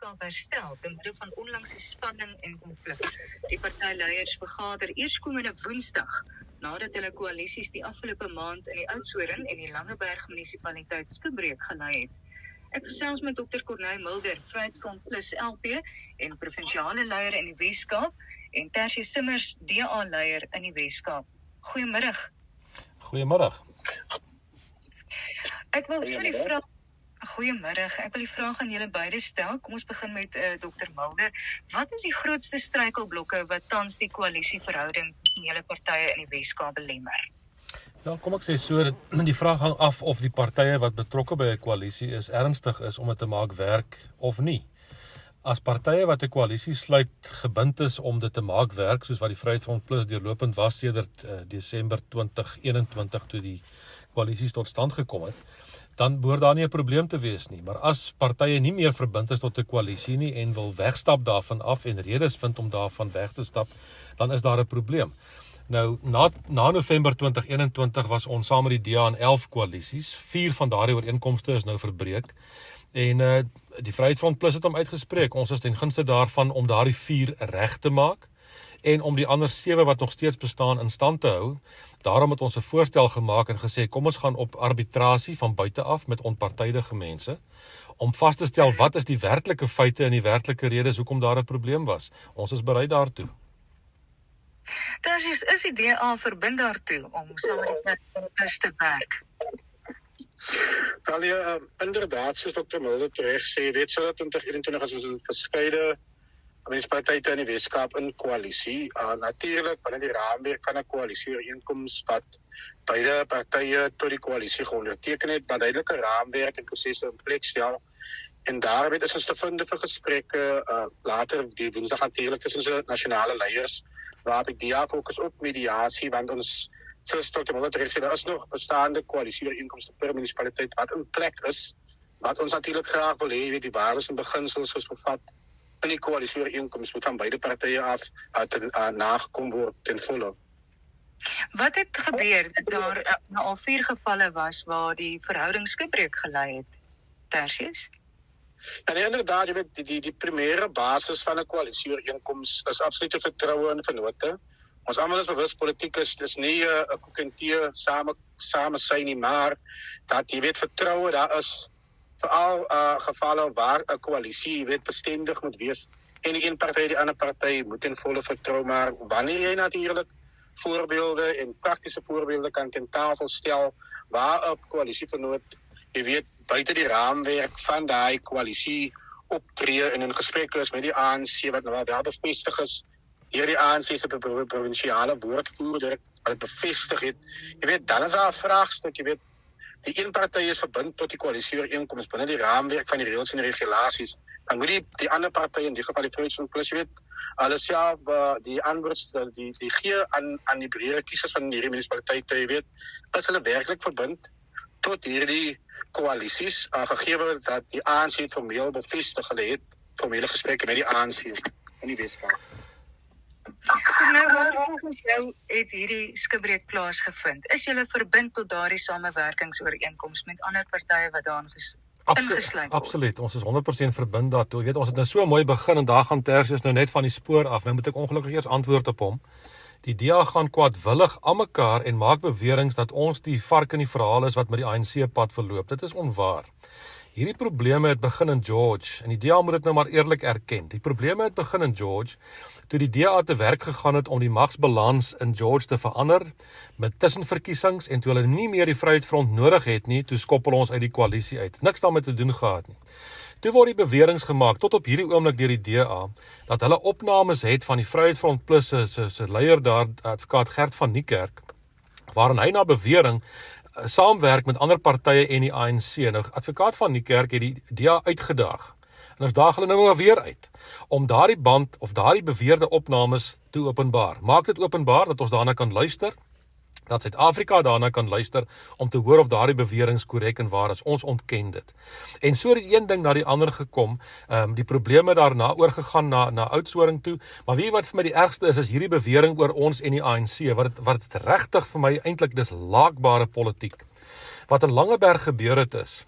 Weskaap herstel te midde van onlangse spanning en konflik. Die partyleiers vergader eerskomende Woensdag, nadat hulle koalisies die afgelope maand in die Oudtshoorn en die Langeberg munisipaliteit skibreek gelei het. Ek gesels met Dr. Corneille Mulder, Vryheidsfront Plus LP en provinsiale leier in die Weskaap en Tertius Simmers, DA-leier in die Weskaap. Goeiemiddag. Goeiemiddag. Ek wil sommer die vraag Goeiemiddag. Ek wil die vraag aan julle beide stel. Kom ons begin met Dr. Mulder. Wat is die grootste struikelblokke wat tans die koalisieverhouding tussen julle partye in die Weskaap belemmer? Ja, kom ek sê so, die vraag hang af of die partye wat betrokke by 'n koalisie is ernstig is om dit te maak werk of nie. As partye wat 'n koalisie sluit gebind is om dit te maak werk, soos wat die Vryheidsfront Plus deurlopend was sedert Desember 2021 toe die koalisies tot stand gekom het, dan behoort daar nie 'n probleem te wees nie. Maar as partye nie meer verbind is tot 'n koalisie nie en wil wegstap daarvan af en redes vind om daarvan weg te stap, dan is daar 'n probleem. Nou, na November 2021 was ons saam met die DA in 11 koalisies. 4 van daardie ooreenkomste is nou verbreek. En die Vryheidsfront Plus het hom uitgespreek. Ons is ten gunste daarvan om daardie 4 reg te maak en om die ander 7 wat nog steeds bestaan in stand te hou. Daarom het ons 'n voorstel gemaak en gesê, kom ons gaan op arbitrasie van buite af met onpartydige mense, om vas te stel wat is die werklike feite en die werklike redes hoekom daar 'n probleem was. Ons is bereid daartoe. Tertius, is die DA verbind daartoe om saam met die Vryheidsfront Plus te werk? Wel ja, inderdaad, soos Dr. Mulder terecht sê, weet so dat 2021 is ons in verskeide munisipaliteite in die Weskaap in koalisie. Natuurlik, binne die raamwerk van 'n koalisieooreenkoms wat beide partye tot die koalisie geonderteken het, wat duidelike raamwerk en prosesse in plek stel. En daarmee is ons te vind vir gesprekke later die Woensdag natuurlik tussen ons nasionale leiers, waar die DA fokus op mediasie, want ons, soos Dr. Mulder terecht sê, daar is nog bestaande koalisieooreenkomste per munisipaliteit wat in plek is, wat ons natuurlik graag wil hê, weet die waardes en beginsels soos bevat in die koalisieooreenkoms moet van beide partye af nagekom word ten volle. Wat het gebeur dat daar al 4 gevalle was waar die verhouding skibreek gelei het, Tertius? Ja, nee, inderdaad, jy weet, die primêre basis van 'n koalisieooreenkoms is absolute vertroue en vennote. Ons almal is bewus, politiek is nie 'n koek en tee same sy nie, maar dat jy weet vertroue, daar is veral gevalle waar 'n koalisie weet bestendig moet wees en die een party die ander party moet in volle vertrou, maar wanneer jy natuurlik voorbeelde en praktiese voorbeelde kan ten tafel stel waar 'n koalisievernoot, jy weet, buite die raamwerk van daai koalisie optree en in gesprekke is met die ANC wat nou wel bevestig is deur die ANC se provinsiale woordvoerder wat dit bevestig het, jy weet, dan is daar 'n vraagstuk, jy weet, die een party is verbind tot die koalisieooreenkoms binne die raamwerk van die reëls en regulasies. Dan moet die ander party, in die geval die Vryheidsfront Plus, jy weet, hulle self die antwoord die gee aan die breë kiesers van hierdie munisipaliteite, jy weet, is hulle werklik verbind tot hierdie koalisies, gegee dat die ANC formeel bevestig hulle het formele gesprekke met die ANC in die Weskaap. Nou, volgens jou het hierdie skibreek plaasgevind. Is julle verbind tot daardie samewerkingsooreenkoms met ander partye wat daarin ingesluit word? Absoluut, ons is 100% verbind daartoe. Jy weet, ons het nou so mooi begin en daar gaan Tertius nou net van die spoor af. Nou moet ek ongelukkig eers antwoord op hom. Die DA gaan kwaadwillig aan mekaar en maak beweringe dat ons die vark in die verhaal is wat met die ANC pad verloop. Dit is onwaar. Hierdie probleme het begin in George, en die DA moet dit nou maar eerlik erken. Die probleme het begin in George, toe die DA te werk gegaan het om die magsbalans in George te verander, met tussenverkiesings, en toe hulle nie meer die Vryheidsfront nodig het nie, toe skoppel ons uit die koalisie uit. Niks daarmee te doen gehad nie. Toe word die beweringe gemaak, tot op hierdie oomblik deur die DA, dat hulle opnames het van die Vryheidsfront Plus se leier daar, advokaat Gert van Niekerk, waarin hy na bewering saamwerk met ander partye en die ANC. Nou, advokaat van Niekerk het die DA uitgedaag. En ons daag hulle nou maar weer uit, om daardie band of daardie beweerde opnames te openbaar. Maak dit openbaar, dat ons daarna kan luister, dat Suid-Afrika daarna kan luister, om te hoor of daardie beweringe korrek en waar is. Ons ontken dit. En so het die een ding na die ander gekom, die probleme daarna oorgegaan na Oudtshoorn toe, maar weet wat vir my die ergste is hierdie bewering oor ons en die ANC, wat het regtig vir my eintlik dis laakbare politiek. Wat in Langeberg gebeur het is,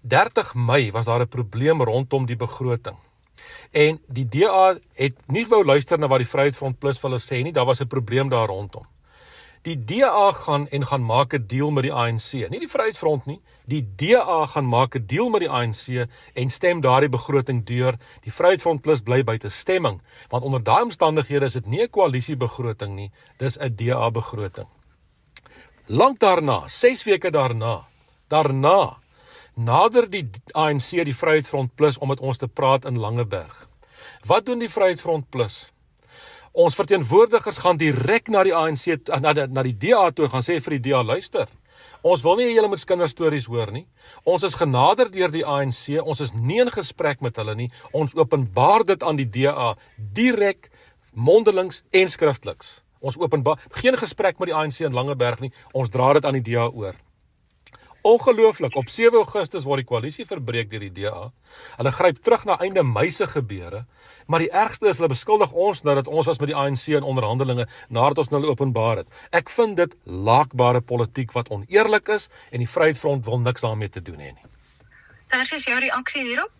30 Mei was daar 'n probleem rondom die begroting. En die DA het nie wou luister na wat die Vryheidsfront Plus vir hulle sê nie, daar was 'n probleem daar rondom. Die DA gaan maak 'n deal met die ANC, nie die Vryheidsfront nie, die DA gaan maak 'n deal met die ANC en stem daardie begroting deur. Die Vryheidsfront Plus bly buite stemming, want onder daai omstandighede is dit nie 'n koalisiebegroting nie, dis 'n DA begroting. Lank daarna, 6 weke daarna, nader die ANC die Vryheidsfront Plus om met ons te praat in Langeberg. Wat doen die Vryheidsfront Plus? Ons verteenwoordigers gaan direk na die ANC, na die DA toe, gaan sê vir die DA, luister, ons wil nie julle met kinderstories hoor nie, ons is genader deur die ANC, ons is nie in gesprek met hulle nie, ons openbaar dit aan die DA, direk, mondelings en skriftliks. Ons openbaar, geen gesprek met die ANC in Langeberg nie, ons dra dit aan die DA oor. Ongelooflik, op 7 Augustus word die koalisie verbreek deur die DA. Hulle gryp terug na einde Mei se gebeure, maar die ergste is hulle beskuldig ons nou dat ons was met die ANC in onderhandelinge nadat ons hulle openbaar het. Ek vind dit laakbare politiek wat oneerlik is en die Vryheidsfront wil niks daarmee te doen hê nie. Tersius, jou reaksie hierop?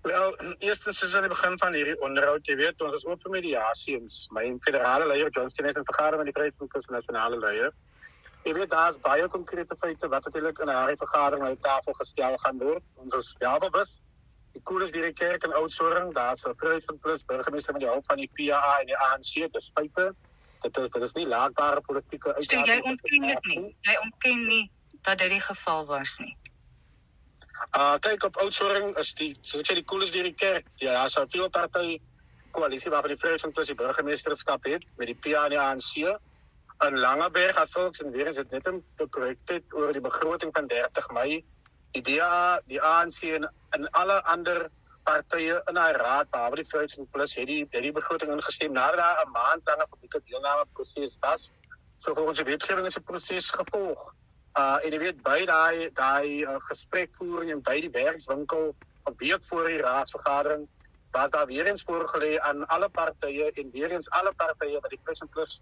Wel, eerstens is aan die begin van hierdie onderhoud, jy weet, ons is ook vir mediasie, my federale leier, John Steenhuisen, het vergader met die Vryheidsfront Plus nasionale leier. Jy weet, daar is baie konkrete feite wat natuurlijk in haar vergadering uit tafel gestel gaan word. Ons is wel bewus. Die Koelis deur die kerk in Oudtshoorn, daar is 'n Vryheidsfront Plus burgemeester met die hulp van die PAA en die ANC, dis feite. Dit is nie laakbare politieke uitdaging. So jy ontken dit nie. Jy ontken nie dat dit die geval was nie. Kyk, op Oudtshoorn is soos ek sê, die Koelis deur die kerk. Ja, daar is 'n veelparty koalisie waarvan die Vryheidsfront Plus die burgemeesterskap het met die PA en die ANC. In Langeberg, as volks en weer eens het net een correctheid oor die begroting van 30 Mei. Die DA, die ANC en alle ander partye in die raad, behalwe die Vryheidsfront Plus, het die begroting ingestem, nadat daar 'n maand lange publieke deelnameproses was. So volgens die wetgewing is 'n proses gevolg. En jy weet, by die gesprekvoering en by die werkswinkel, 'n week voor die raadsvergadering, was daar weer eens voorgelê aan alle partye en weer eens alle partye wat die Vryheidsfront Plus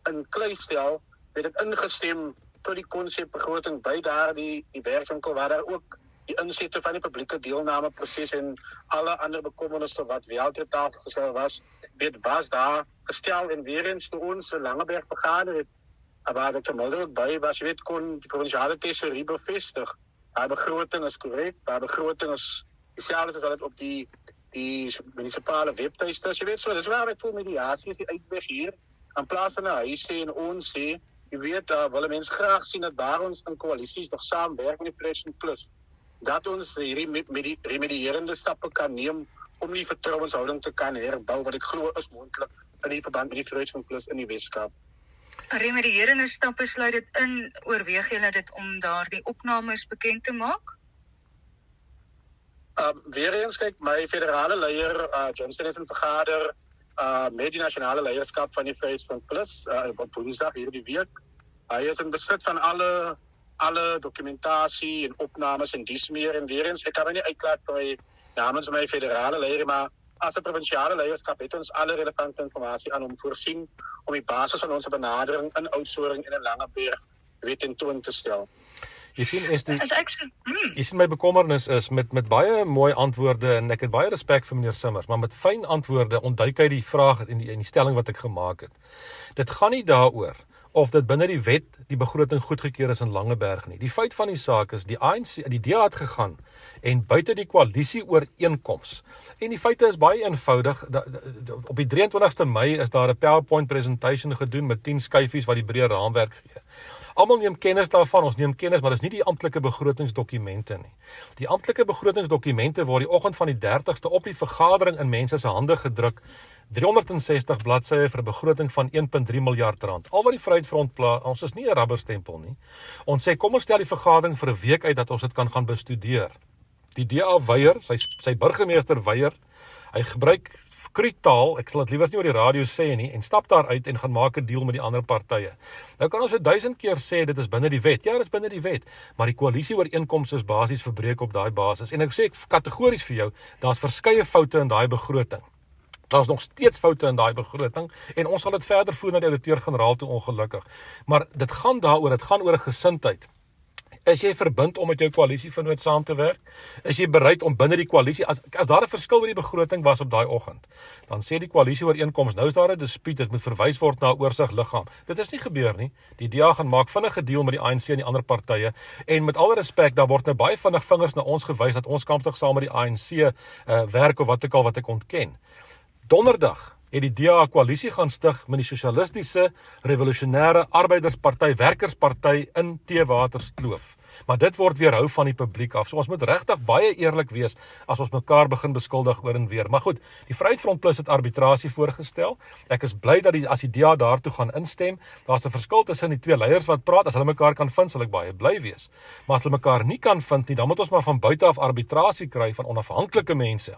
in kluis stel, het het ingestem tot die konsepbegroting by daar die werkswinkel, waar daar ook die insette van die publieke deelnameproses en alle ander bekommernisse wat wel ter tafel gestel was daar gestel en weer eens toe ons in Langeberg vergader het, waar Dr. Mulder ook by was, jy weet, kon die provinsiale tesourier bevestig, haar begroting is korrek, haar begroting is dieselfde as wat het op die munisipale webtuiste, jy weet so, dis waar ek voel mediasie is die uitweg hier, in plaas van 'n hy sê en ons sê, jy weet, wil mense graag sien dat waar ons in koalisies nog saamwerk met die Vryheidsfront Plus, dat ons hierdie remedierende stappe kan neem om die vertrouenshouding te kan herbou, wat ek glo is moontlik in die verband met die Vryheidsfront Plus in die Weskaap. Remedierende stappe sluit dit in, oorweeg julle dit om daardie opnames bekend te maak? Weer eens, kyk, my federale leier, John Steenhuisen vergader, met die nasionale leierskap van die Vryheidsfront Plus, op Woensdag hierdie week. Hy is in besit van alle dokumentasie en opnames en dies meer, en weer eens, ek kan my nie uitlaat namens my federale leier, maar as 'n provinsiale leierskap het ons alle relevante informasie aan hom voorsien, om die basis van onze benadering in Oudtshoorn en in Langeberg weet in toon te stel. Jy sien my bekommernis is met baie mooi antwoorde en ek het baie respek vir meneer Simmers, maar met fyn antwoorde ontduik hy die vraag en die stelling wat ek gemaak het. Dit gaan nie daaroor of dit binne die wet die begroting goedgekeur is in Langeberg nie. Die feit van die saak is die ANC, die DA het gegaan en buite die koalisie ooreenkoms. En die feite is baie eenvoudig. Op die 23ste Mei is daar 'n PowerPoint presentation gedoen met 10 skyfies wat die breë raamwerk gee. Almal neem kennis daarvan, ons neem kennis, maar dis nie die amptelike begrotingsdokumente nie. Die amptelike begrotingsdokumente word die oggend van die 30ste op die vergadering in mense se hande gedruk, 360 bladsye vir 'n begroting van 1.3 miljard rand. Al wat die Vryheidsfront pla, ons is nie 'n rubberstempel nie. Ons sê kom ons stel die vergadering vir 'n week uit dat ons dit kan gaan bestudeer. Die DA weier, sy burgemeester weier. Hy gebruik kruittaal, ek sal dit liewers nie oor die radio sê nie, en stap daar uit en gaan maak 'n deal met die ander partye. Nou kan ons 1000 keer sê dit is binne die wet. Ja, dit is binne die wet, maar die koalisieooreenkoms is basies verbreek op daai basis. En ek sê kategories vir jou, daar's verskeie foute in daai begroting. Daar's nog steeds foute in daai begroting en ons sal dit verder voer na die ouditeur-generaal toe ongelukkig. Maar dit gaan daaroor, dit gaan oor 'n gesindheid. Is jy verbind om met jou koalisievernoot saam te werk? Is jy bereid om binne die koalisie, as daar 'n verskil oor die begroting was op daai oggend, dan sê die koalisieooreenkoms, nou is daar 'n dispuut, dit moet verwys word na 'n oorsigliggaam. Dit is nie gebeur nie. Die DA gaan maak vinnige deal met die ANC en die ander partye, en met alle respek, daar word nou baie vinnig vingers na ons gewys dat ons kamptig saam met die ANC werk of wat ook al wat ek ontken. Donderdag het die DA 'n koalisie gaan stig met die Sosialistiese Revolusionêre Arbeidersparty, Werkersparty in Theewaterskloof. Maar dit word weerhou van die publiek af. So ons moet regtig baie eerlik wees as ons mekaar begin beskuldig oor en weer. Maar goed, die Vryheidsfront Plus het arbitrasie voorgestel. Ek is bly dat as die DA daartoe gaan instem, daar's 'n verskil tussen die twee leiers wat praat. As hulle mekaar kan vind, sal ek baie bly wees. Maar as hulle mekaar nie kan vind nie, dan moet ons maar van buite af arbitrasie kry van onafhanklike mense.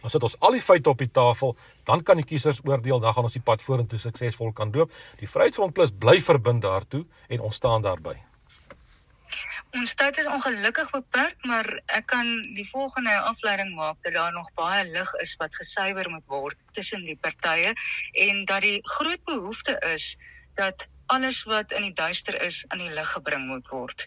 Dan sit ons al die feite op die tafel, dan kan die kiesers oordeel, dan gaan ons die pad vorentoe suksesvol kan loop. Die Vryheidsfront Plus bly verbind daartoe en ons staan daarby. Ons tyd is ongelukkig beperk, maar ek kan die volgende afleiding maak dat daar nog baie lig is wat gesuiwer moet word tussen die partye en dat die groot behoefte is dat alles wat in die duister is aan die lig gebring moet word.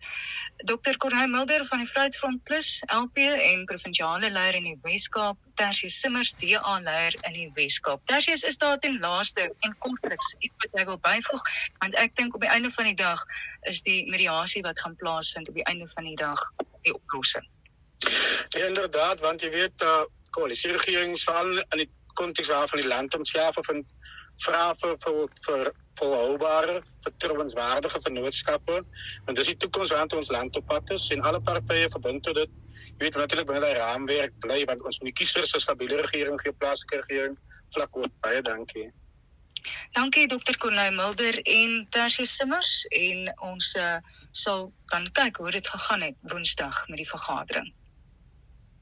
Dr. Corneille Mulder van die Vryheidsfront Plus, LP en provinsiale leier in die Weskaap, Tertius Simmers, DA leier in die Weskaap. Tertius, is daar ten laaste en kortliks iets wat jy wil byvoeg? Want ek dink op die einde van die dag is die mediasie wat gaan plaasvind op die einde van die dag die oplossing. Ja, inderdaad, want jy weet, koalisieregerings, veral in die konteks waarvan die land homself vind, vra vir volhoubare, vertrouenswaardige vennootskappe, want dis die toekoms waartoe ons land op pad is, en alle partye verbind tot dit. Jy weet, natuurlik binne die raamwerk bly, want ons moet die kiesers 'n stabiele regering gee, plaaslike regering, vlak oor. Baie dankie. Dankie Dr. Corneille Mulder en Tertius Simmers, en ons sal dan kyk hoe dit gegaan het Woensdag met die vergadering.